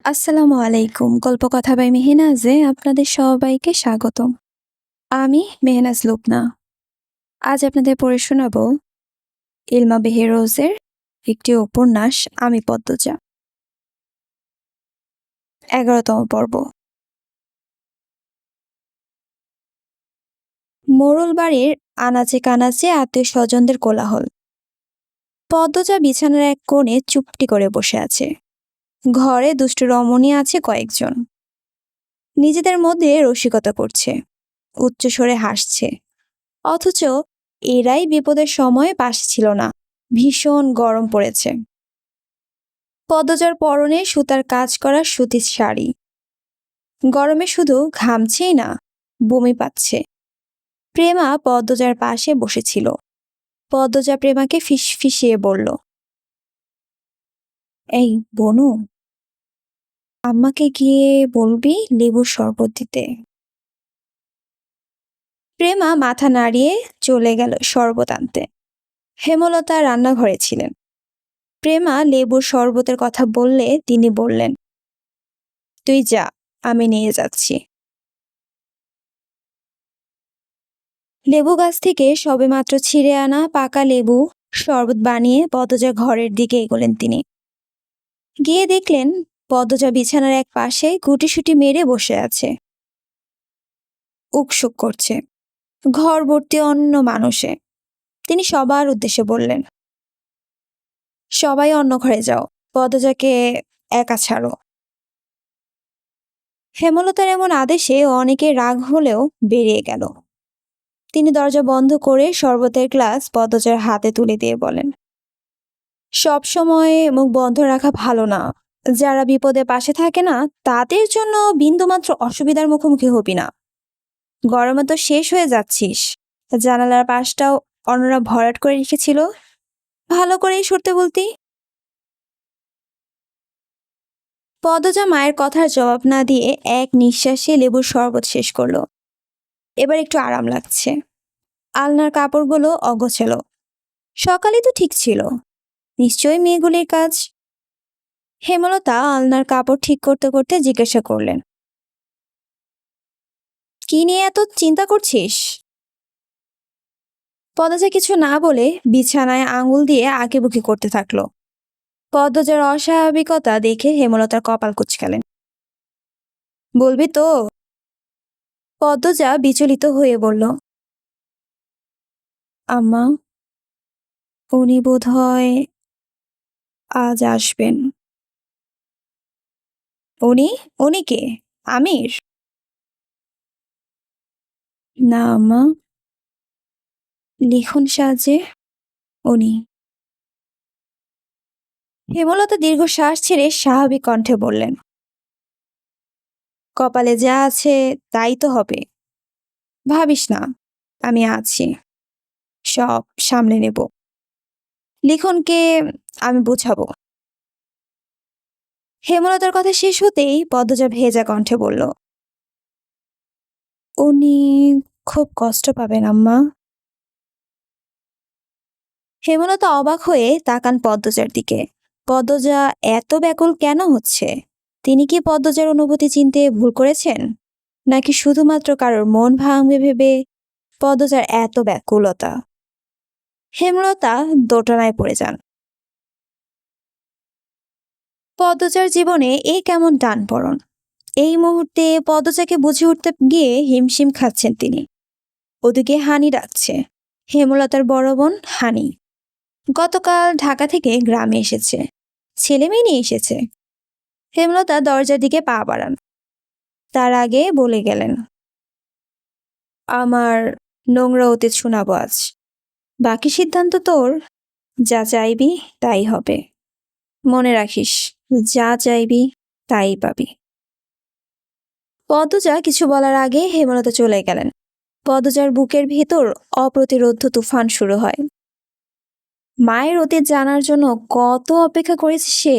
আসসালামু আলাইকুম। গল্পকথা বাই মেহনাজে আপনাদের সবাইকে স্বাগতম। আমি মেহনাজ লুবনা। আজ আপনাদের পড়ে শোনাব ইলমা বেহেরোজের একটি উপন্যাস আমি পদ্মজা। ১১তম পর্ব। মোড়ল বাড়ির আনাচে কানাচে আত্মীয় স্বজনদের কোলাহল। পদ্মজা বিছানার এক কোণে চুপটি করে বসে আছে। ঘরে দুষ্টু রমণী আছে কয়েকজন। নিজেদের মধ্যে রসিকতা করছে, উচ্চস্বরে হাসছে। অথচ এরাই বিপদের সময় পাশে ছিল না। ভীষণ গরম পড়েছে। পদ্মজার পরনে সুতার কাজ করা সুতির শাড়ি। গরমে শুধু ঘামছেই না, বমি পাচ্ছে। প্রেমা পদ্মজার পাশে বসেছিল। পদ্মজা প্রেমাকে ফিসফিসিয়ে বলল, এই বনু, আম্মাকে গিয়ে বলবি লেবুর শরবত দিতে। প্রেমা মাথা নাড়িয়ে চলে গেল শরবত আনতে। হেমলতা রান্নাঘরে ছিলেন। প্রেমা লেবুর শরবতের কথা বললে তিনি বললেন, তুই যা, আমি নিয়ে যাচ্ছি। লেবু গাছ থেকে সবেমাত্র ছিঁড়ে আনা পাকা লেবু শরবত বানিয়ে পদ্মজা ঘরের দিকে এগোলেন তিনি। গিয়ে দেখলেন পদ্মজা বিছানার এক পাশে গুটিসুটি মেরে বসে আছে। উকসুক করছে। ঘর ভর্তি অন্য মানুষে। তিনি সবার উদ্দেশ্যে বললেন, সবাই অন্য ঘরে যাও, পদ্মজাকে একা ছাড়ো। হেমলতার এমন আদেশে অনেকে রাগ হলেও বেরিয়ে গেল। তিনি দরজা বন্ধ করে শরবতের গ্লাস পদ্মজার হাতে তুলে দিয়ে বলেন, সব সময় মুখ বন্ধ রাখা ভালো না। যারা বিপদে পাশে থাকে না, তাদের জন্য বিন্দুমাত্র অসুবিধার মুখোমুখি হবি না। গরমে তো শেষ হয়ে যাচ্ছিস। জানালার পাশটাও অন্যরা ভরাট করে রেখেছিল, ভালো করেই সরতে বলতি। পদ্মজা মায়ের কথার জবাব না দিয়ে এক নিঃশ্বাসে লেবুর শরবত শেষ করলো। এবার একটু আরাম লাগছে। আলনার কাপড়গুলো অগোছালো। সকালে তো ঠিক ছিল, নিশ্চয়ই মেয়েগুলির কাজ। হেমলতা আলনার কাপড় ঠিক করতে করতে জিজ্ঞাসা করলেন, কি নিয়ে এত চিন্তা করছিস? পদ্মজা কিছু না বলে বিছানায় আঙুল দিয়ে আঁকিবুকি করতে থাকলো। পদ্মজার অস্বাভাবিকতা দেখে হেমলতার কপাল কুঁচকালেন। বলবি তো? পদ্মজা বিচলিত হয়ে বলল, আম্মা, উনি বোধহয় আজ আসবেন। উনি? উনি কে? আমির? না আম্মা, লিখন সাজে উনি। হেমলতা দীর্ঘশ্বাস ছেড়ে স্বাভাবিক কণ্ঠে বললেন, কপালে যা আছে তাই তো হবে। ভাবিস না, আমি আছি, সব সামলে নেব। লিখনকে আমি বোঝাবো। হেমলতার কথা শেষ হতেই পদ্মজা ভেজা কণ্ঠে বলল, উনি খুব কষ্ট পাবেন আম্মা। হেমলতা অবাক হয়ে তাকান পদ্মজার দিকে। পদ্মজা এত ব্যাকুল কেন হচ্ছে? তিনি কি পদ্মজার অনুভূতি চিনতে ভুল করেছেন, নাকি শুধুমাত্র কারোর মন ভাঙবে ভেবে পদ্মজার এত ব্যাকুলতা? হেমলতা দোটানায় পড়ে যান। পদ্মজার জীবনে এই কেমন টানপড়ন! এই মুহূর্তে পদ্মজাকে বুঝে উঠতে গিয়ে হিমশিম খাচ্ছেন তিনি। ওদিকে হানি ডাকছে। হেমলতার বড় বোন হানি গতকাল ঢাকা থেকে গ্রামে এসেছে, ছেলে মেয়ে নিয়ে এসেছে। হেমলতা দরজার দিকে পা বাড়ান। তার আগে বলে গেলেন, আমার নোংরা অতীত শোনাবো আজ। বাকি সিদ্ধান্ত তোর। যা চাইবি তাই হবে। মনে রাখিস, যা চাইবি তাই পাবি। পদ্মজা কিছু বলার আগে হেমলতা চলে গেলেন। পদ্মজার বুকের ভেতর অপ্রতিরোধ্য তুফান শুরু হয়। মায়ের অতীত জানার জন্য কত অপেক্ষা করেছে সে।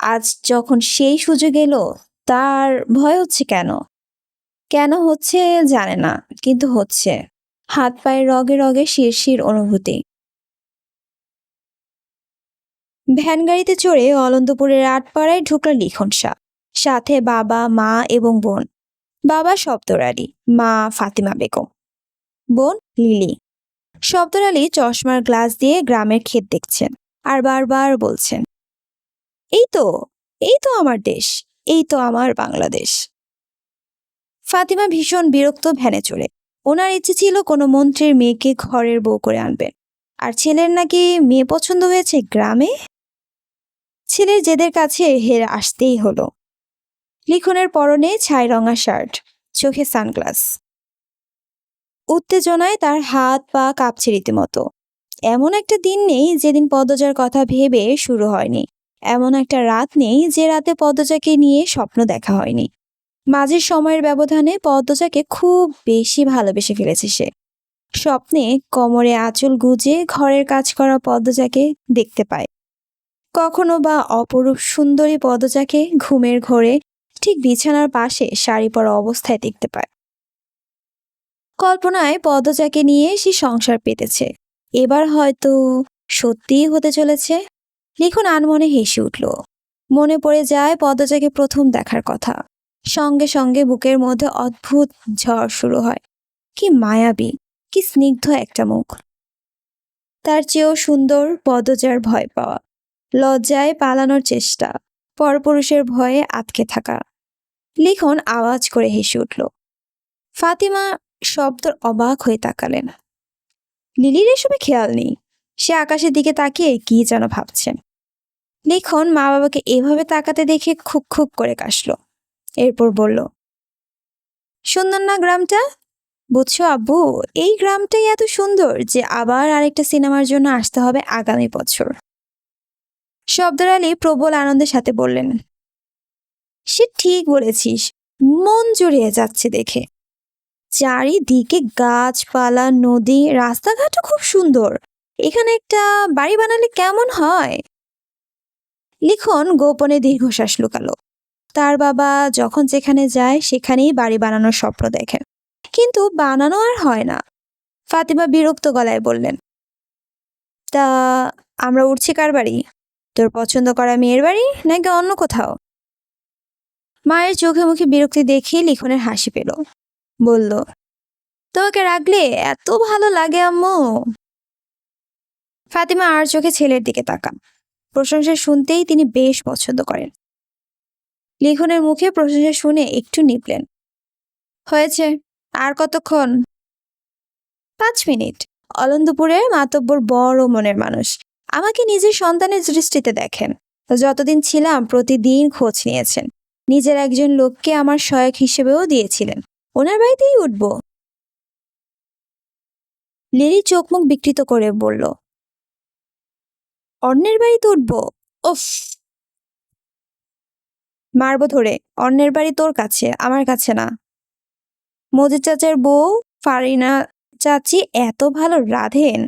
আজ যখন সেই সুযোগ এলো, তার ভয় হচ্ছে কেন? কেন হচ্ছে জানে না, কিন্তু হচ্ছে। হাত পায়ের রগে রগে শিরশির অনুভূতি। ভ্যান গাড়িতে চড়ে অলন্দপুরের আটপাড়ায় ঢুকল লিখন সাহ। সাথে বাবা, মা এবং বোন। বাবা শব্দর আলী, মা ফাতিমা বেগম, বোন লিলি। শব্দর আলী চশমার গ্লাস দিয়ে গ্রামের ক্ষেত দেখছেন আর বারবার বলছেন, এই তো, এই তো আমার দেশ, এই তো আমার বাংলাদেশ। ফাতিমা ভীষণ বিরক্ত ভ্যানে চড়ে। ওনার ইচ্ছে ছিল কোনো মন্ত্রীর মেয়েকে ঘরের বউ করে আনবেন, আর ছেলের নাকি মেয়ে পছন্দ হয়েছে গ্রামে। ছেলের জেদের কাছে হেরে আসতেই হলো। লিখনের পরনে ছাই রঙা শার্ট, চোখে সানগ্লাস। উত্তেজনায় তার হাত পা কাঁপছে রীতিমতো। এমন একটা দিন নেই যেদিন পদ্মজার কথা ভেবে শুরু হয়নি, এমন একটা রাত নেই যে রাতে পদ্মজাকে নিয়ে স্বপ্ন দেখা হয়নি। মাঝের সময়ের ব্যবধানে পদ্মজাকে খুব বেশি ভালোবেসে ফেলেছে সে। স্বপ্নে কোমরে আঁচল গুজে ঘরের কাজ করা পদ্মজাকে দেখতে পায়, কখনো বা অপরূপ সুন্দরী পদ্মজাকে ঘুমের ঘোরে ঠিক বিছানার পাশে শাড়ি পরা অবস্থায় দেখতে পায়। কল্পনায় পদ্মজাকে নিয়ে সে সংসার পেতেছে, এবার হয়তো সত্যিই হতে চলেছে। লিখন আনমনে হেসে উঠল। মনে পড়ে যায় পদ্মজাকে প্রথম দেখার কথা। সঙ্গে সঙ্গে বুকের মধ্যে অদ্ভুত ঝড় শুরু হয়। কি মায়াবী, কি স্নিগ্ধ একটা মুখ। তার চেয়েও সুন্দর পদ্মজার ভয় পাওয়া, লজ্জায় পালানোর চেষ্টা, পরপুরুষের ভয়ে আটকে থাকা। লিখন আওয়াজ করে হেসে উঠল। ফাতিমা শব্দর অবাক হয়ে তাকালেন। লিলির এসবে খেয়াল নেই, সে আকাশের দিকে তাকিয়ে কি যেন ভাবছেন। লিখন মা বাবাকে এভাবে তাকাতে দেখে খুব খুব করে কাশল। এরপর বলল, সুন্দর না গ্রামটা? বুঝছো আব্বু, এই গ্রামটাই এত সুন্দর যে আবার আরেকটা সিনেমার জন্য আসতে হবে আগামী বছর। শব্দর আলী প্রবল আনন্দের সাথে বললেন, সে ঠিক বলেছিস, মন জুড়িয়ে যাচ্ছে দেখে। চারিদিকে গাছপালা, নদী, রাস্তাঘাটও খুব সুন্দর। এখানে একটা বাড়ি বানালে কেমন হয়? লিখন গোপনে দীর্ঘশ্বাস লুকালো। তার বাবা যখন যেখানে যায় সেখানেই বাড়ি বানানোর স্বপ্ন দেখেন, কিন্তু বানানো আর হয় না। ফাতিমা বিরক্ত গলায় বললেন, তা আমরা উঠছি কার বাড়ি? তোর পছন্দ করা মেয়ের বাড়ি নাকি অন্য কোথাও? মায়ের চোখে মুখে বিরক্তি দেখে লিখনের হাসি পেল। বলল, তোমাকে রাখলে এত ভালো লাগে আম্মু। ফাতিমা আর চোখে ছেলের দিকে তাকান। প্রশংসা শুনতেই তিনি বেশ পছন্দ করেন। লিখনের মুখে প্রশংসা শুনে একটু নিপলেন। হয়েছে, আর কতক্ষণ? 5 মিনিট। অলন্দপুরের মাতব্বর বড় মনের মানুষ, আমাকে নিজের সন্তানের দৃষ্টিতে দেখেন। যতদিন ছিলাম প্রতিদিন খোঁজ নিয়েছেন, নিজের একজন লোককে আমার সহায়ক হিসেবেও দিয়েছিলেন। ওনার বাড়িতেই উঠব। লিলি চোখ মুখ বিকৃত করে বলল, অন্যের বাড়িতে উঠব? উফ, মারবো ধরে। অন্যের বাড়ি তোর কাছে, আমার কাছে না। মজিদ চাচার বউ ফারিনা চাচি এত ভালো রাঁধেন,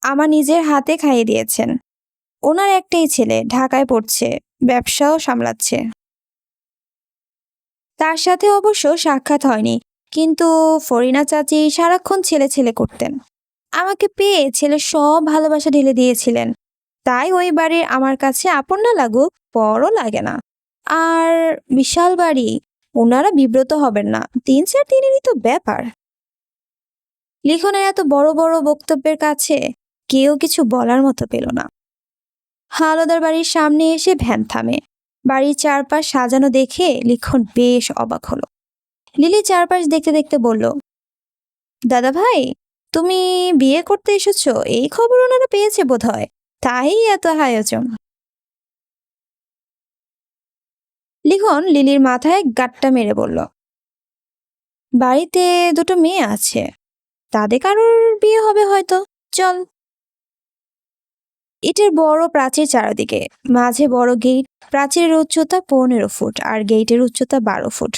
আমার নিজের হাতে খাইয়ে দিয়েছেন। ওনার একটাই ছেলে, ঢাকায় পড়ছে, ব্যবসাও সামলাচ্ছে। তার সাথে অবশ্য সাক্ষাৎ হয়নি, কিন্তু ফরিনা চাচি সারাক্ষণ ছেলে ছেলে করতেন। আমাকে পেয়ে ছেলে সব ভালোবাসা ঢেলে দিয়েছিলেন। তাই ওই বাড়ির আমার কাছে আপন না লাগুক, পরও লাগে না। আর বিশাল বাড়ি, ওনারা বিব্রত হবেন না, 3-4 দিনেরই তো ব্যাপার। লিখনের এত বড় বড় বক্তব্যের কাছে কেউ কিছু বলার মতো পেল না। হাওলাদার বাড়ির সামনে এসে ভ্যান থামে। বাড়ির চারপাশ সাজানো দেখে লিখন বেশ অবাক হলো। লিলি চারপাশ দেখতে দেখতে বলল, দাদা ভাই, তুমি বিয়ে করতে এসেছো, এই খবর ওনারা পেয়েছে বোধহয়, তাই এত আয়োজন। লিখন লিলির মাথায় গাঁটটা মেরে বলল, বাড়িতে 2টো মেয়ে আছে, তাদের কারোর বিয়ে হবে হয়তো, চল। ইটের বড় প্রাচীর চারদিকে, মাঝে বড় গেট। প্রাচীরের উচ্চতা 15 ফুট আর গেটের উচ্চতা 12 ফুট।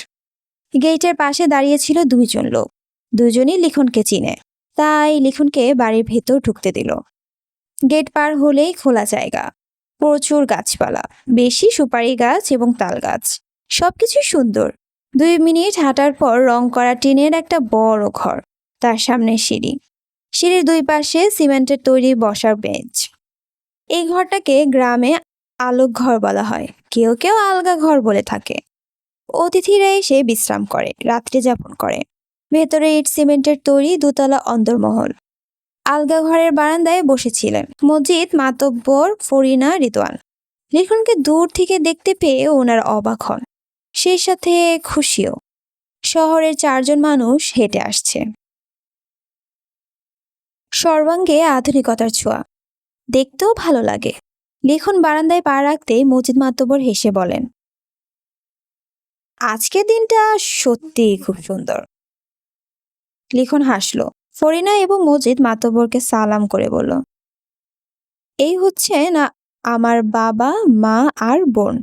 গেটের পাশে দাঁড়িয়ে ছিল 2জন লোক। দুজনই লিখনকে চিনে, তাই লিখনকে বাড়ির ভেতর ঢুকতে দিল। গেট পার হলেই খোলা জায়গা, প্রচুর গাছপালা, বেশি সুপারি গাছ এবং তাল গাছ, সবকিছুই সুন্দর। 2 মিনিট হাঁটার পর রং করা টিনের একটা বড় ঘর, তার সামনে সিঁড়ি। সিঁড়ির 2 পাশে সিমেন্টের তৈরি বসার বেঞ্চ। এই ঘরটাকে গ্রামে আলোক ঘর বলা হয়। কেউ কেউ আলগা ঘর বলে থাকে। অতিথিরা এসে বিশ্রাম করে, রাত্রি যাপন করে। ভেতরে ইট সিমেন্টের তৈরি দোতলা অন্দরমহল। আলগা ঘরের বারান্দায় বসেছিলেন মজিদ মাতব্বর, ফরিনা, রিদওয়ান। লিখনকে দূর থেকে দেখতে পেয়ে ওনার অবাক হন, সেই সাথে খুশিও। শহরের 4জন মানুষ হেঁটে আসছে, সর্বাঙ্গে আধুনিকতার ছোঁয়া। দেখতেও ভালো লাগে। লিখন বারান্দায় পা রাখতে মজিদ মাতব্বর হেসে বলেন, আজকের দিনটা সত্যিই খুব সুন্দর। লিখন হাসল। ফরিনা এবং মজিদ মাতব্বরকে সালাম করে বলল, এই হচ্ছে না আমার বাবা, মা আর বোন।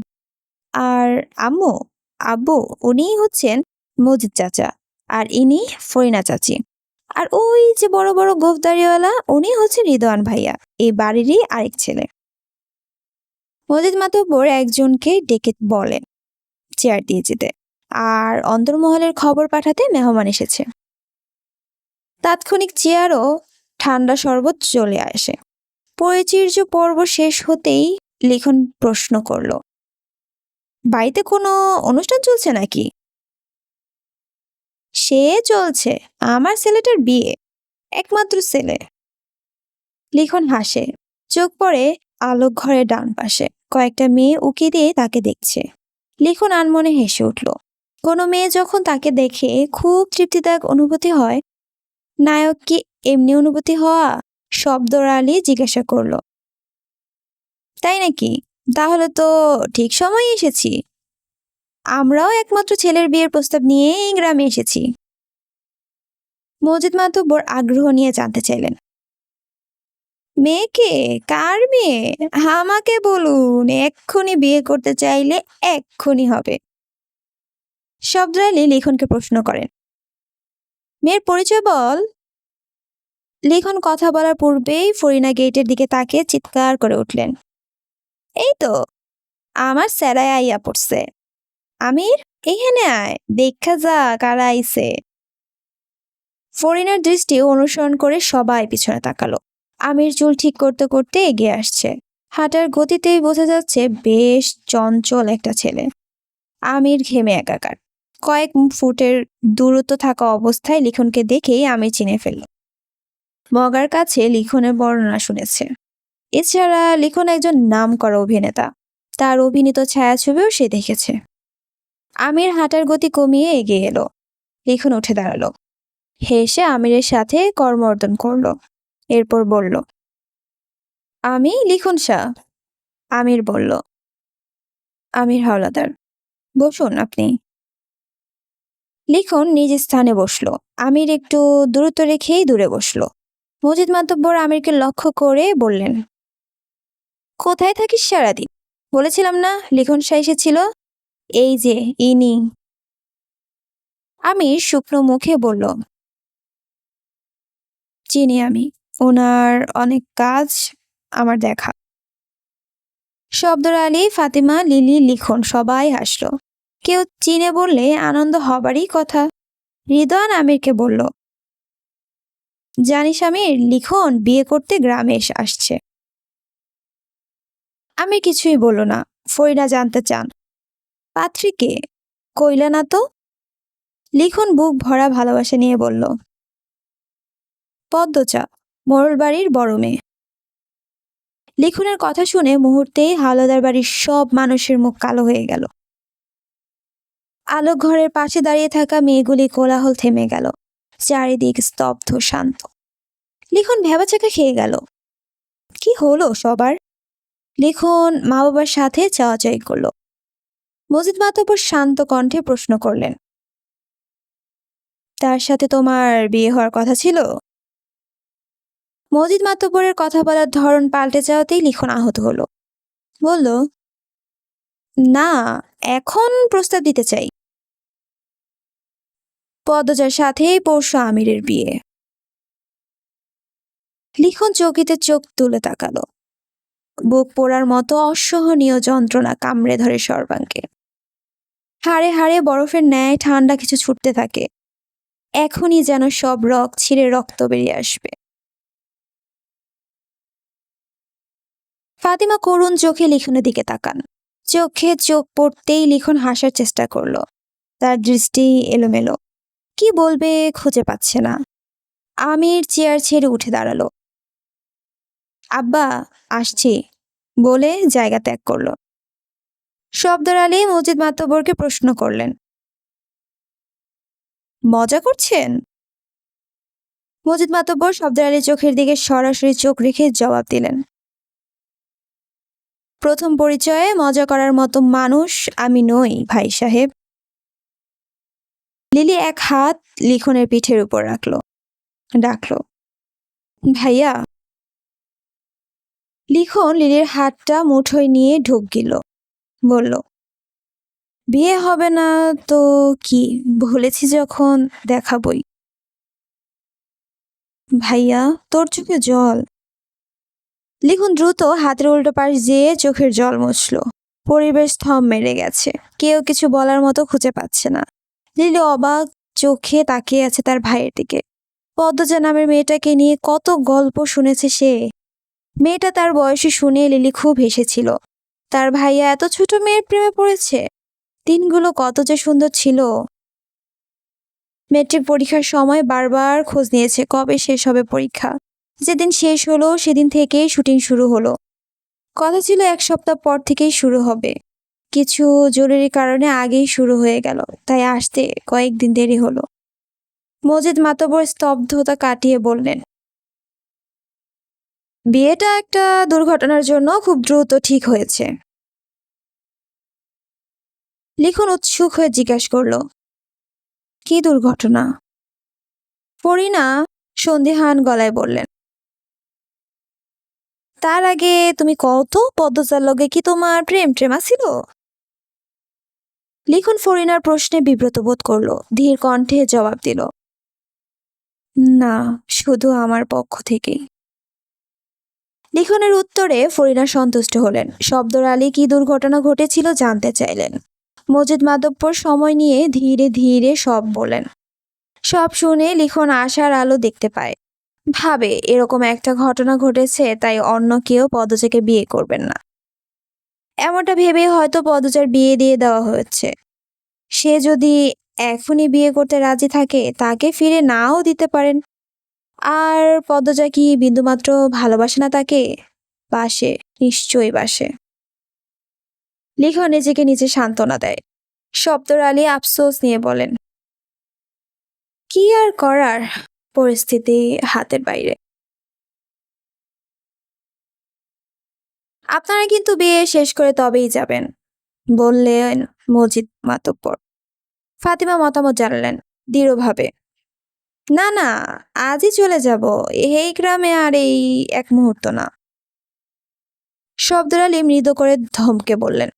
আর আম্মু, আব্বু, উনিই হচ্ছেন মজিদ চাচা। আর ইনি ফরিনা চাচি। আর ওই যে বড় বড় গোফদারিওয়ালা, উনি হচ্ছে রিদওয়ান ভাইয়া, এই বাড়িরই আরেক ছেলে। মজিদ মাতব্বর একজনকে ডেকে বলেন চেয়ার দিয়ে যেতে, আর অন্দরমহলের খবর পাঠাতে মেহমান এসেছে। তাৎক্ষণিক চেয়ার ও ঠান্ডা শরবত চলে আসে। পরিচর্য পর্ব শেষ হতেই লিখন প্রশ্ন করল, বাড়িতে কোনো অনুষ্ঠান চলছে নাকি? সে চলছে, আমার ছেলেটার বিয়ে, একমাত্র ছেলে। লিখন হাসে। চোখ পড়ে আলোক ঘরের ডান পাশে। কয়েকটা মেয়ে উকি দিয়ে তাকে দেখছে। লিখন আনমনে হেসে উঠল। কোনো মেয়ে যখন তাকে দেখে খুব তৃপ্তিদায়ক অনুভূতি হয়। নায়ক কি এমনি অনুভূতি হওয়া? শব্দর আলী জিজ্ঞাসা করল, তাই নাকি? তাহলে তো ঠিক সময় এসেছি। আমরাও একমাত্র ছেলের বিয়ের প্রস্তাব নিয়ে এই গ্রামে এসেছি। মজিদ মাতব্বর আগ্রহ নিয়ে জানতে চাইলেন, মেয়েকে? কার মেয়ে? আমাকে বলুন, এক্ষুনি বিয়ে করতে চাইলে এক্ষুনি হবে। শব্দর আলী লিখনকে প্রশ্ন করেন, মেয়ের পরিচয় বল। লিখন কথা বলার পূর্বেই ফরিনা গেটের দিকে তাকিয়ে চিৎকার করে উঠলেন, এই তো আমার স্যারায় আইয়া পড়ছে। আমির, এখানে আয়, দেখা যা কারা আইছে। ফরিনার দৃষ্টি অনুসরণ করে সবাই পিছনে তাকালো। আমির চুল ঠিক করতে করতে এগিয়ে আসছে। হাঁটার গতিতেই বোঝা যাচ্ছে বেশ চঞ্চল একটা ছেলে। আমির ঘেমে একাকার। কয়েক ফুটের দূরত্ব থাকা অবস্থায় লিখনকে দেখেই আমির চিনে ফেলল। মগার কাছে লিখনের বর্ণনা শুনেছে। এছাড়া লিখন একজন নামকরা অভিনেতা, তার অভিনীত ছায়াছবিও সে দেখেছে। আমির হাঁটার গতি কমিয়ে এগিয়ে এলো। লিখন উঠে দাঁড়ালো, হেসে আমিরের সাথে করমর্দন করলো। এরপর বলল, আমি লিখন শাহ। আমির বলল, আমির হাওলাদার, বসুন আপনি। লিখন নিজ স্থানে বসলো। আমির একটু দূরত্ব রেখেই দূরে বসলো। মজিদ মাতব্বর আমিরকে লক্ষ্য করে বললেন, কোথায় থাকিস সারাদিন? বলেছিলাম না লিখন শাহ এসেছিল, এই যে ইনি। আমির শুকনো মুখে বলল, চিনি আমি, ওনার অনেক কাজ আমার দেখা। শব্দর আলী, ফাতিমা, লিলি, লিখন সবাই হাসলো। কেউ চিনে বললে আনন্দ হবারই কথা। রিদওয়ান আমিরকে বলল, জানিস আমির, লিখন বিয়ে করতে গ্রামে আসছে। আমির কিছুই বলল না। ফরিনা জানতে চান, পাত্রী কে? কইলা না তো। লিখন বুক ভরা ভালোবাসা নিয়ে বলল, পদ্মচা, মোড়ল বাড়ির বড় মেয়ে। লিখনের কথা শুনে মুহূর্তেই হাওলাদার বাড়ির সব মানুষের মুখ কালো হয়ে গেল। আলোক ঘরের পাশে দাঁড়িয়ে থাকা মেয়েগুলি কোলাহল থেমে গেল। চারিদিক স্তব্ধ, শান্ত। লিখন ভেবাচাকা খেয়ে গেল। কি হলো সবার? লিখন মা বাবার সাথে চাওয়াচাই করলো। মজিদ মাতব্বর শান্ত কণ্ঠে প্রশ্ন করলেন, তার সাথে তোমার বিয়ে হওয়ার কথা ছিল? মজিদ মাতব্বরের কথা বলার ধরন পাল্টে যাওয়াতেই লিখন আহত হলো। বলল, না, এখন প্রস্তাব দিতে চাই। পদ্মজার সাথেই পরশু আমিরের বিয়ে। লিখন চকিতে চোখ তুলে তাকালো। বুক পোড়ার মতো অসহনীয় যন্ত্রণা কামড়ে ধরে সর্বাঙ্গে। হাড়ে হাড়ে বরফের ন্যায় ঠান্ডা কিছু ছুটতে থাকে। এখনই যেন সব রক ছিঁড়ে রক্ত বেরিয়ে আসবে। ফাতিমা করুণ চোখে লিখনের দিকে তাকান। চোখে চোখ পড়তেই লিখন হাসার চেষ্টা করলো। তার দৃষ্টি এলোমেলো, কি বলবে খুঁজে পাচ্ছে না। আমির চেয়ার ছেড়ে উঠে দাঁড়ালো। আব্বা, আসছি বলে জায়গা ত্যাগ করলো। শব্দর আলী মজিদ মাতব্বরকে প্রশ্ন করলেন, মজা করছেন? মজিদ মাতব্বর শব্দর আলীর চোখের দিকে সরাসরি চোখ রেখে জবাব দিলেন, প্রথম পরিচয়ে মজা করার মতো মানুষ আমি নই ভাই সাহেব। লিলি এক হাত লিখনের পিঠের উপর ডাকলো, ভাইয়া। লিখন লিলির হাতটা মুঠোয় নিয়ে ঢুক গেল, বলল, বিয়ে হবে না তো কি, বলেছি যখন দেখাবই। ভাইয়া, তোর চোখে জল। লিখন দ্রুত হাতের উল্টো পাশ দিয়ে চোখের জল মুছল। পরিবেশ থম মেরে গেছে, কেউ কিছু বলার মতো খুঁজে পাচ্ছে না। লিলি অবাক চোখে তাকিয়ে আছে তার ভাইয়ের দিকে। পদ্মজা নামের মেয়েটাকে নিয়ে কত গল্প শুনেছে সে। মেয়েটা তার বয়সী শুনে লিলি খুব হেসেছিল। তার ভাইয়া এত ছোট মেয়ের প্রেমে পড়েছে। দিনগুলো কত যে সুন্দর ছিল। মেট্রিক পরীক্ষার সময় বারবার খোঁজ নিয়েছে কবে শেষ হবে পরীক্ষা। যেদিন শেষ হলো সেদিন থেকেই শুটিং শুরু হলো। কথা ছিল এক সপ্তাহ পর থেকেই শুরু হবে, কিছু জরুরি কারণে আগেই শুরু হয়ে গেল, তাই আসতে কয়েকদিন দেরি হলো। মজিদ মাতব্বর স্তব্ধতা কাটিয়ে বললেন, বিয়েটা একটা দুর্ঘটনার জন্য খুব দ্রুত ঠিক হয়েছে। লিখন উৎসুক হয়ে জিজ্ঞাসা করলো, কি দুর্ঘটনা? ফরিনা সন্দিহান গলায় বললেন, তার আগে তুমি কত পদ্মজার লগে কি তোমার প্রেম ট্রেমা ছিল? লিখন ফরিনার প্রশ্নে বিব্রত বোধ করলো, ধীর কণ্ঠে জবাব দিল, না, শুধু আমার পক্ষ থেকেই। লিখনের উত্তরে ফরিনা সন্তুষ্ট হলেন। শব্দর আলী কি দুর্ঘটনা ঘটেছিল জানতে চাইলেন। মজিদ মাতব্বর সময় নিয়ে ধীরে ধীরে সব বলেন। সব শুনে লিখন আশার আলো দেখতে পায়। ভাবে এরকম একটা ঘটনা ঘটেছে, তাই অন্য কেউ পদ্মজাকে বিয়ে করবেন না। এমনটা ভেবে হয়তো পদ্মজার বিয়ে দিয়ে দেওয়া হয়েছে। সে যদি এখনই বিয়ে করতে রাজি থাকে তাকে ফিরে নাও দিতে পারেন। আর পদ্মজা কি বিন্দুমাত্র ভালোবাসে না তাকে? বাসে, নিশ্চয়ই বাসে। লিখন নিজেকে নিজে সান্ত্বনা দেয়। শব্দর আলী আফসোস নিয়ে বলেন, কি আর করার, পরিস্থিতি হাতের বাইরে। আপনারা কিন্তু বিয়ে শেষ করে তবেই যাবেন, বললেন মজিদ মাতব্বর। ফাতিমা মতামত জানালেন দৃঢ়ভাবে, না না, আজই চলে যাব, এই গ্রামে আর এই এক মুহূর্ত না। শব্দর আলী মৃদু করে ধমকে বললেন,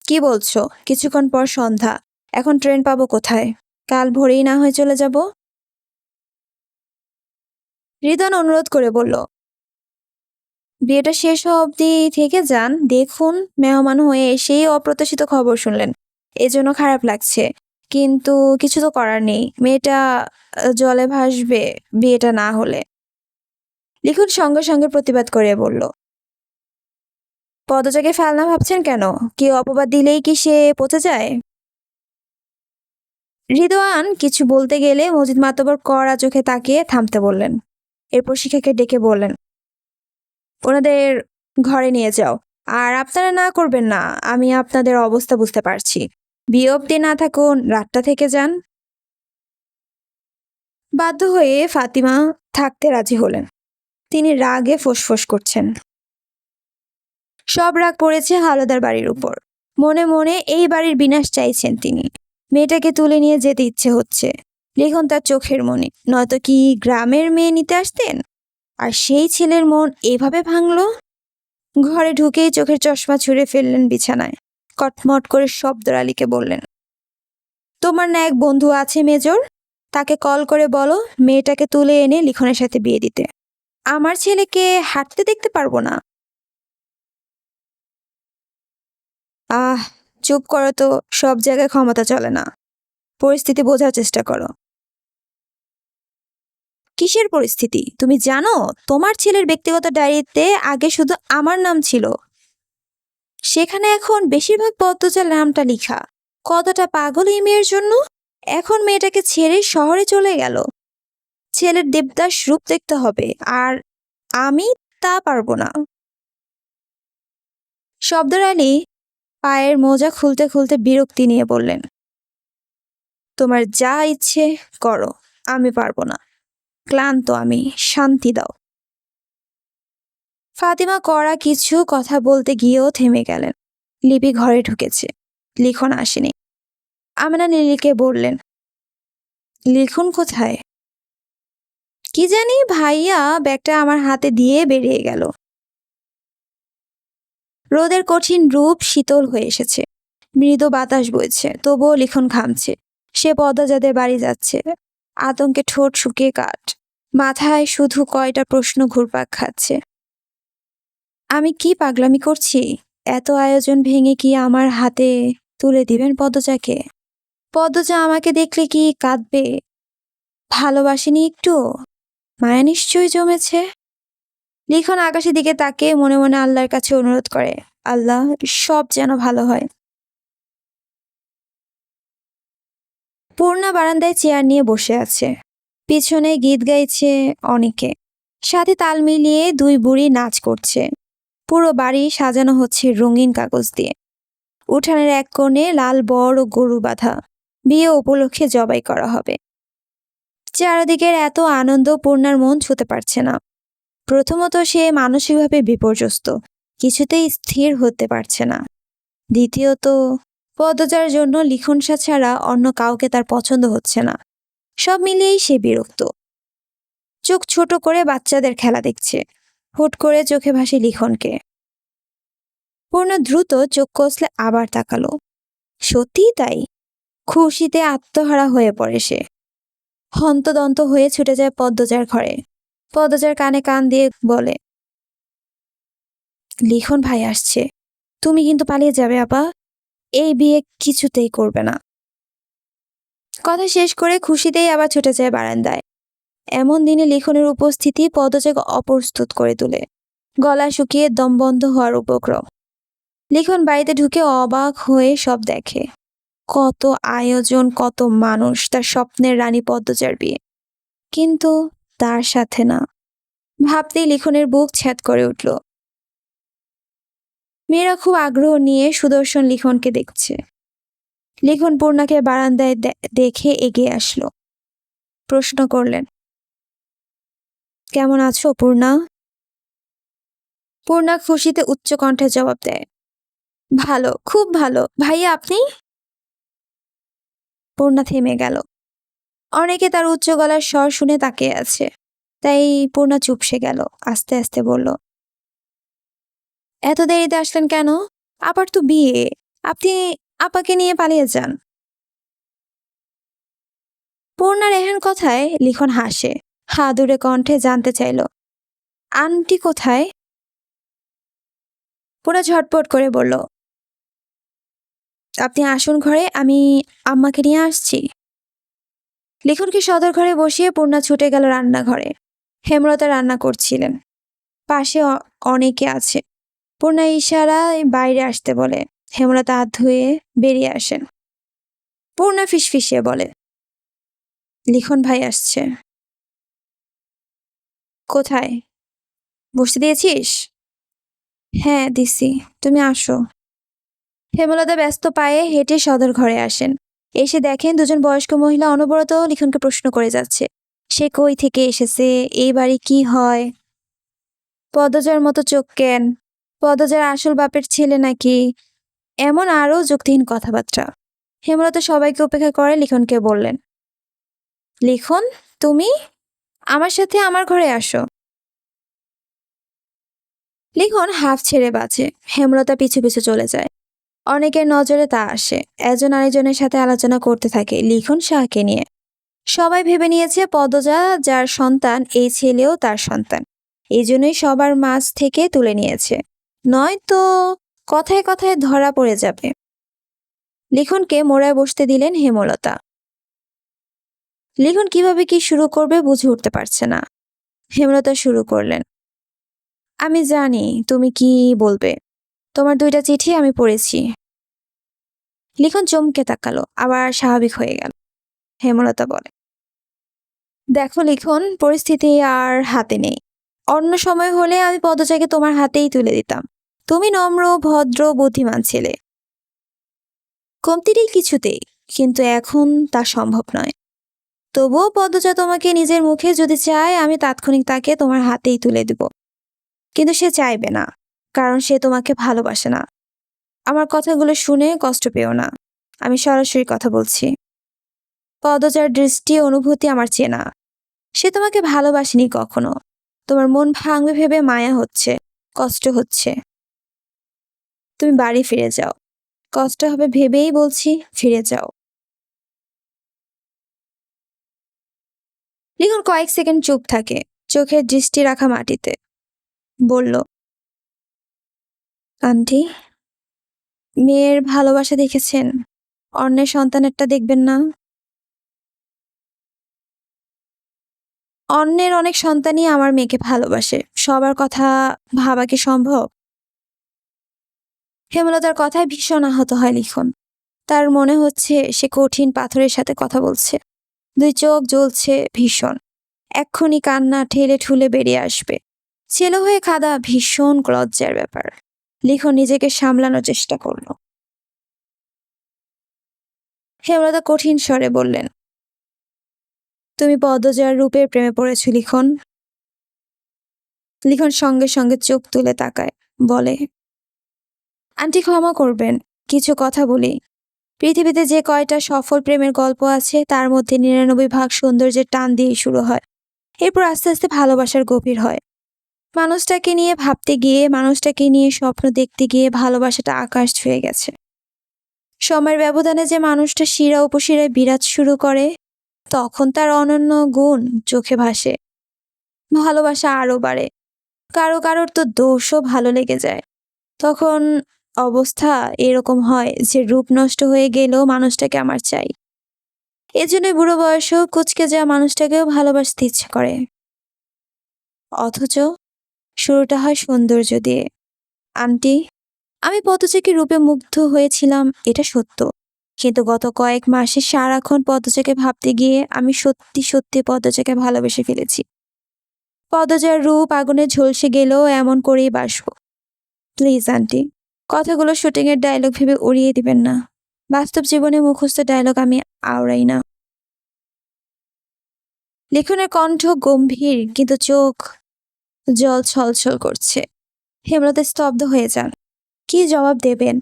কি বলছো? কিছুক্ষণ পর সন্ধ্যা, এখন ট্রেন পাবো কোথায়? কাল ভোরেই না হয় চলে যাব। রিদন অনুরোধ করে বলল, বিয়েটা শেষ হওয়া অবধি থেকে যান, দেখুন মেহমান হয়ে এসেই অপ্রত্যাশিত খবর শুনলেন, এজন্য খারাপ লাগছে, কিন্তু কিছু তো করার নেই, মেয়েটা জলে ভাসবে বিয়েটা না হলে। লিখন সঙ্গে সঙ্গে প্রতিবাদ করে বলল, পদজাকে ফেলনা ভাবছেন কেন? কেউ অপবাদ দিলেই কি সে পচে যায়? রিদওয়ান কিছু বলতে গেলে মজিদ মাতব্বর কড়া চোখে তাকিয়ে থামতে বললেন। এরপর শিখাকে ডেকে বললেন, ওনাদের ঘরে নিয়ে যাও। আর আপনারা না করবেন না, আমি আপনাদের অবস্থা বুঝতে পারছি। বিয়ে অবধি না থাকুন, রাতটা থেকে যান। বাধ্য হয়ে ফাতিমা থাকতে রাজি হলেন। তিনি রাগে ফোঁসফোঁস করছেন। সব রাগ পড়েছে হাওলাদার বাড়ির উপর। মনে মনে এই বাড়ির বিনাশ চাইছেন তিনি। মেয়েটাকে তুলে নিয়ে যেতে ইচ্ছে হচ্ছে। লিখন তার চোখের মনে, নয়তো কি গ্রামের মেয়ে নিতে আসতেন? আর সেই ছেলের মন এভাবে ভাঙল। ঘরে ঢুকেই চোখের চশমা ছুঁড়ে ফেললেন বিছানায়। কটমট করে শব্দর আলীকে বললেন, তোমার না এক বন্ধু আছে মেজর, তাকে কল করে বলো মেয়েটাকে তুলে এনে লিখনের সাথে বিয়ে দিতে। আমার ছেলেকে হাঁটতে দেখতে পারবো না। আহ, চুপ করো তো, সব জায়গায় ক্ষমতা চলে না। পরিস্থিতি বোঝার চেষ্টা করো। কিসের পরিস্থিতি? তুমি জানো তোমার ছেলের ব্যক্তিগত ডায়েরিতে আগে শুধু আমার নাম ছিল। সেখানে এখন বেশিরভাগ পদ্মজার নামটা লিখা। কতটা পাগল এই মেয়ের জন্য! এখন মেয়েটাকে ছেড়ে শহরে চলে গেল। ছেলের দেবদাস রূপ দেখতে হবে, আর আমি তা পারবো না। শব্দের আলী পায়ের মোজা খুলতে খুলতে বিরক্তি নিয়ে বললেন, তোমার যা ইচ্ছে করো, আমি পারবো না। ক্লান্ত আমি, শান্তি দাও। ফাতিমা কড়া কিছু কথা বলতে গিয়েও থেমে গেলেন। লিপি ঘরে ঢুকেছে, লিখন আসেনি। আমেনা লিলিকে বললেন, লিখন কোথায়? কি জানি, ভাইয়া ব্যাগটা আমার হাতে দিয়ে বেরিয়ে গেল। রোদের কঠিন রূপ শীতল হয়ে এসেছে, মৃদু বাতাস বইছে, তবুও লিখন ঘামছে। সে পদ্মজাদের বাড়ি যাচ্ছে, আতঙ্কে ঠোঁট শুকিয়ে কাঠ। মাথায় শুধু কয়টা প্রশ্ন ঘুরপাক খাচ্ছে। আমি কি পাগলামি করছি? এত আয়োজন ভেঙে কি আমার হাতে তুলে দিবেন পদ্মজাকে? পদ্মজা আমাকে দেখলে কি কাঁদবে? ভালোবাসেনি একটু? মায়া নিশ্চয়ই জমেছে। লিখন আকাশের দিকে তাকিয়ে মনে মনে আল্লাহর কাছে অনুরোধ করে, আল্লাহ, সব যেন ভালো হয়। পূর্ণা বারান্দায় চেয়ার নিয়ে বসে আছে, পিছনে গীত গাইছে অনেকে, সাথে তাল মিলিয়ে দুই বুড়ি নাচ করছে। পুরো বাড়ি সাজানো হচ্ছে রঙিন কাগজ দিয়ে। উঠানের এক কোণে লাল বড় গরু বাঁধা, বিয়ে উপলক্ষে জবাই করা হবে। চারিদিকের এত আনন্দ পূর্ণার মন ছুঁতে পারছে না। প্রথমত সে মানসিকভাবে বিপর্যস্ত, কিছুতেই স্থির হতে পারছে না। দ্বিতীয়ত পদ্মজার জন্য লিখনসা ছাড়া অন্য কাউকে তার পছন্দ হচ্ছে না। সব মিলিয়েই সে বিরক্ত। চোখ ছোট করে বাচ্চাদের খেলা দেখছে, হুট করে চোখে ভাসে লিখনকে। পূর্ণ দ্রুত চোখ কষলে আবার তাকালো। সত্যিই তাই, খুশিতে আত্মহারা হয়ে পড়ে সে। হন্তদন্ত হয়ে ছুটে যায় পদ্মজার ঘরে। পদ্মজার কানে কান দিয়ে বলে, লিখন ভাই আসছে, তুমি কিন্তু পালিয়ে যাবে আপা, এই বিয়ে কিছুতেই করবে না। কথা শেষ করে খুশিতেই আবার ছুটে যায় বারান্দায়। এমন দিনে লিখনের উপস্থিতি পদ্মজাকে অপ্রস্তুত করে তোলে। গলা শুকিয়ে দম বন্ধ হওয়ার উপক্রম। লিখন বাড়িতে ঢুকে অবাক হয়ে সব দেখে। কত আয়োজন, কত মানুষ, তার স্বপ্নের রানী পদ্মজার বিয়ে, কিন্তু তার সাথে না। ভাবতেই লিখনের বুক ছ্যাদ করে উঠল। মেয়েরা খুব আগ্রহ নিয়ে সুদর্শন লিখনকে দেখছে। লিখন পূর্ণাকে বারান্দায় দেখে এগিয়ে আসলো। প্রশ্ন করলেন, কেমন আছো পূর্ণা? পূর্ণা খুশিতে উচ্চ কণ্ঠে জবাব দেয়, ভালো, খুব ভালো। ভাইয়া আপনি? পূর্ণা থেমে গেল। অনেকে তার উচ্চ গলার স্বর শুনে তাকিয়ে আছে, তাই পূর্ণা চুপসে গেল। আস্তে আস্তে বলল, এত দেরিতে আসলেন কেন? আবার তো বিয়ে, আপনি আপাকে নিয়ে পালিয়ে যান। পূর্ণার এহেন কথায় লিখন হাসে, হাদুরে কণ্ঠে জানতে চাইল, আন্টি কোথায়? পূর্ণা ঝটপট করে বলল, আপনি আসুন ঘরে, আমি আম্মাকে নিয়ে আসছি। লিখনকে সদর ঘরে বসিয়ে পূর্ণা ছুটে গেল রান্নাঘরে। হেমলতা রান্না করছিলেন, পাশে অনেকে আছে। পূর্ণা ইশারায় বাইরে আসতে বলে। হেমলতা হাত ধুয়ে বেরিয়ে আসেন। পূর্ণা ফিসফিসিয়ে বলে, লিখন ভাই আসছে। কোথায়? বসতে দিয়েছিস? হ্যাঁ দিছি, তুমি আসো। হেমলতা ব্যস্ত পায়ে হেঁটে সদর ঘরে আসেন। এসে দেখেন দুজন বয়স্ক মহিলা অনবরত লিখনকে প্রশ্ন করে যাচ্ছে, সে কই থেকে এসেছে, এই বাড়ি কি হয়, পদ্মজার মতো চোখ কেন, পদ্মজার আসল বাপের ছেলে নাকি, এমন আরও যুক্তিহীন কথাবার্তা। হেমলতা সবাইকে উপেক্ষা করে লিখনকে বললেন, লিখন, তুমি আমার সাথে আমার ঘরে আসো। লিখন হাফ ছেড়ে বাঁচে। হেমলতা পিছু পিছু চলে যায়। অনেকের নজরে তা আসে। একজন আরেকজনের সাথে আলোচনা করতে থাকে লিখন শাহকে নিয়ে। সবাই ভেবে নিয়েছে পদ্মজা যার সন্তান, এই ছেলেও তার সন্তান। এই জন্যই সবার মাঝ থেকে তুলে নিয়েছে, নয়তো কথায় কথায় ধরা পড়ে যাবে। লিখনকে মোড়ায় বসতে দিলেন হেমলতা। লিখন কিভাবে কি শুরু করবে বুঝে উঠতে পারছে না। হেমলতা শুরু করলেন, আমি জানি তুমি কি বলবে, তোমার 2টা চিঠি আমি পড়েছি। লিখন চমকে তাকালো, আবার স্বাভাবিক হয়ে গেল। হেমলতা বলে, দেখো লিখন, পরিস্থিতি আর হাতে নেই। অন্য সময় হলে আমি পদচাকে তোমার হাতেই তুলে দিতাম। তুমি নম্র, ভদ্র, বুদ্ধিমান ছেলে। কমতি নেই কিছুতেই, কিন্তু এখন তা সম্ভব নয়। তবুও পদচা তোমাকে নিজের মুখে যদি চায়, আমি তাৎক্ষণিক তাকে তোমার হাতেই তুলে দেব। কিন্তু সে চাইবে না, কারণ সে তোমাকে ভালোবাসে না। আমার কথাগুলো শুনে কষ্ট পেও না, আমি সরাসরি কথা বলছি। পদচার দৃষ্টি, অনুভূতি আমার চেনা। সে তোমাকে ভালোবাসেনি কখনো। তোমার মন ভাঙবে ভেবে মায়া হচ্ছে, কষ্ট হচ্ছে। তুমি বাড়ি ফিরে যাও। কষ্ট হবে ভেবেই বলছি, ফিরে যাও। লিখন কয়েক সেকেন্ড চুপ থাকে, চোখের দৃষ্টি রাখা মাটিতে। বলল, আন্টি, মেয়ের ভালোবাসা দেখেছেন, অন্যের সন্তানেরটা দেখবেন না। অন্যের অনেক সন্তানই আমার মেয়েকে ভালোবাসে, সবার কথা ভাবা কি সম্ভব? হেমলতার কথায় ভীষণ আহত হয় লিখন। তার মনে হচ্ছে সে কঠিন পাথরের সাথে কথা বলছে। 2 চোখ জ্বলছে ভীষণ, এক্ষুনি কান্না ঠেলে ঠুলে বেরিয়ে আসবে। ছেলে হয়ে কাঁদা ভীষণ লজ্জার ব্যাপার। লিখন নিজেকে সামলানোর চেষ্টা করল। হেমলতা কঠিন স্বরে বললেন, তুমি পদ্মজার রূপের প্রেমে পড়েছ লিখন। লিখন সঙ্গে সঙ্গে চোখ তুলে তাকায়, বলে, আন্টি ক্ষমা করবেন, কিছু কথা বলি। পৃথিবীতে যে কয়টা সফল প্রেমের গল্প আছে, তার মধ্যে 99 ভাগ সৌন্দর্যের টান দিয়ে শুরু হয়, এরপর আস্তে আস্তে ভালোবাসার গভীর হয়। মানুষটাকে নিয়ে ভাবতে গিয়ে, মানুষটাকে নিয়ে স্বপ্ন দেখতে গিয়ে ভালোবাসাটা আকাশ ছুঁয়ে গেছে। সময়ের ব্যবধানে যে মানুষটা শিরা উপশিরায় বিরাজ শুরু করে, তখন তার অনন্য গুণ চোখে ভাসে। ভালোবাসা আরো বাড়ে। কারো কারোর তো দোষও ভালো লেগে যায়। তখন অবস্থা এরকম হয় যে রূপ নষ্ট হয়ে গেলেও মানুষটাকে আমার চাই। এজন্যই বুড়ো বয়সেও কুচকে যাওয়া মানুষটাকেও ভালোবাসতে ইচ্ছে করে। অথচ শুরুটা হয় সৌন্দর্য দিয়ে। আন্টি, আমি পদচাকে রূপে মুগ্ধ হয়েছিলাম, এটা সত্য। কিন্তু গত কয়েক মাসে সারাক্ষণ পদচাকে ভাবতে গিয়ে আমি সত্যি সত্যি পদচাকে ভালোবেসে ফেলেছি। পদচার রূপ আগুনে ঝলসে গেলেও এমন করেই বাসবো। প্লিজ আন্টি, কথাগুলো শুটিংয়ের ডায়লগ ভেবে উড়িয়ে দিবেন না। বাস্তব জীবনে মুখস্থ ডায়লগ আমি আওড়াই না। লিখনের কণ্ঠ গম্ভীর, কিন্তু চোখ জল ছলছল করছে। হেমলতা স্তব্ধ হয়ে যান। কি জবাব দেবেন?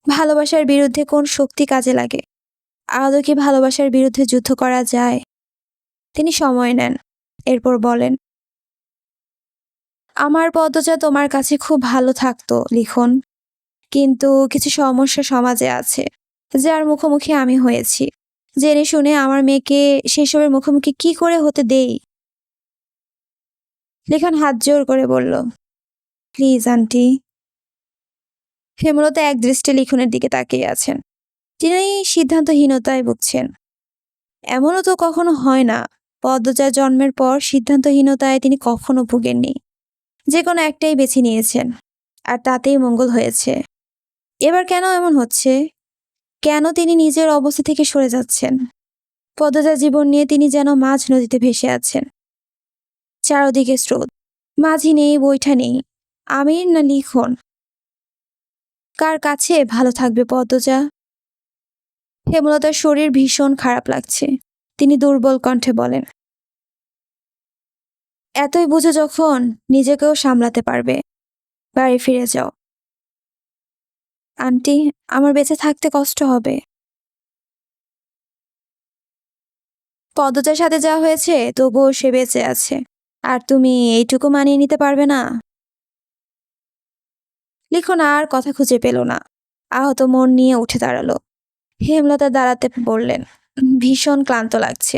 ভালোবাসার বিরুদ্ধে কোন শক্তি কাজে লাগে? আদৌ কি ভালোবাসার বিরুদ্ধে যুদ্ধ করা যায়? তিনি সময় নেন, এরপর বলেন, আমার পদচা তোমার কাছে খুব ভালো থাকতো লিখন, কিন্তু কিছু সমস্যা সমাজে আছে, যার মুখোমুখি আমি হয়েছি। জেনে শুনে আমার মেয়েকে সেসবের মুখোমুখি কি করে হতে দেই? লিখন হাত জোর করে বলল, প্লিজ আন্টি। হেমলতা এক দৃষ্টে লিখনের দিকে তাকিয়ে আছেন। তিনি সিদ্ধান্তহীনতায় ভুগছেন। এমনও তো কখনো হয় না, পদ্মজার জন্মের পর সিদ্ধান্তহীনতায় তিনি কখনো ভুগেননি। যে কোনো একটাই বেছে নিয়েছেন, আর তাতেই মঙ্গল হয়েছে। এবার কেন এমন হচ্ছে? কেন তিনি নিজের অবস্থা থেকে সরে যাচ্ছেন? পদ্মজার জীবন নিয়ে তিনি যেন মাঝ নদীতে ভেসে আছেন। চারদিকে স্রোত, মাঝি নেই, বৈঠা নেই। আমির না লিখন, কার কাছে ভালো থাকবে পদ্মজা? হেমলতার শরীর ভীষণ খারাপ লাগছে। তিনি দুর্বল কণ্ঠে বলেন, এতই বুঝো যখন, নিজেকেও সামলাতে পারবে। বাড়ি ফিরে যাও। আন্টি, আমার বেঁচে থাকতে কষ্ট হবে। পদ্মজার সাথে যা হয়েছে, তবুও সে বেঁচে আছে, আর তুমি এইটুকু মানিয়ে নিতে পারবে না? লিখন আর কথা খুঁজে পেল না। আহত মন নিয়ে উঠে দাঁড়ালো। হেমলতা দাঁড়াতে বললেন, ভীষণ ক্লান্ত লাগছে।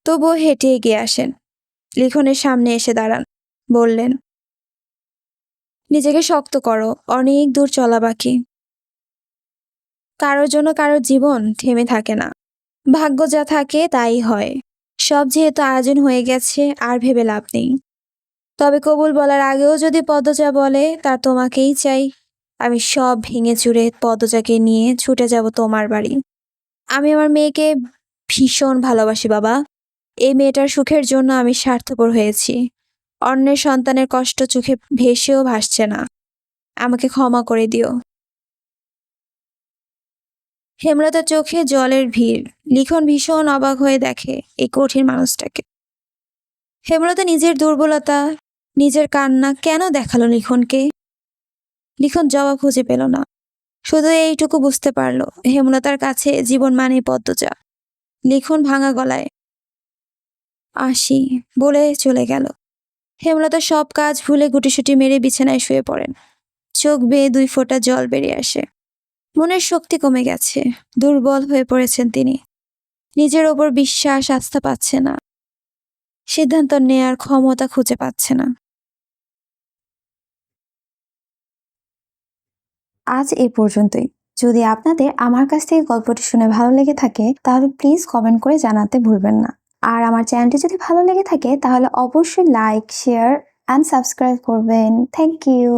তবুও হেঁটে এগিয়ে আসেন। লিখনের সামনে এসে দাঁড়ান, বললেন, নিজেকে শক্ত করো, অনেক দূর চলা বাকি। কারোর জন্য কারোর জীবন থেমে থাকে না। ভাগ্য যা থাকে তাই হয়। সব যেহেতু আয়োজন হয়ে গেছে, আর ভেবে লাভ নেই। তবে কবুল বলার আগেও যদি পদ্মজা বলে তার তোমাকেই চাই, আমি সব ভেঙে চুরে পদ্মজাকে নিয়ে ছুটে যাব তোমার বাড়ি। আমি আমার মেয়েকে ভীষণ ভালোবাসি বাবা। এই মেয়েটার সুখের জন্য আমি স্বার্থপর হয়েছি। অন্যের সন্তানের কষ্ট চোখে ভেসেও ভাসছে না। আমাকে ক্ষমা করে দিও। হেমলতার চোখে জলের ভিড়। লিখন ভীষণ অবাক হয়ে দেখে এই কঠিন মানুষটাকে। হেমলতা নিজের দুর্বলতা, নিজের কান্না কেন দেখালো লিখনকে? লিখন জবাব খুঁজে পেল না। শুধু এইটুকু বুঝতে পারল হেমলতার কাছে জীবন মানে পদ্মজা। লিখন ভাঙা গলায় আসি বলে চলে গেল। হেমলতা সব কাজ ভুলে গুটিসুটি মেরে বিছানায় শুয়ে পড়েন। চোখ বেয়ে 2 ফোঁটা জল বেরিয়ে আসে। মনের শক্তি কমে গেছে। দুর্বল হয়ে পড়েছেন তিনি। নিজের ওপর বিশ্বাস আস্থা পাচ্ছে না। সিদ্ধান্ত নেয়ার ক্ষমতা খুঁজে পাচ্ছে না। আজ এই পর্যন্তই। যদি আপনাদের আমার কাছ থেকে গল্পটি শুনে ভালো লেগে থাকে তাহলে প্লিজ কমেন্ট করে জানাতে ভুলবেন না। আর আমার চ্যানেলটি যদি ভালো লেগে থাকে তাহলে অবশ্যই লাইক, শেয়ার অ্যান্ড সাবস্ক্রাইব করবেন। Thank you.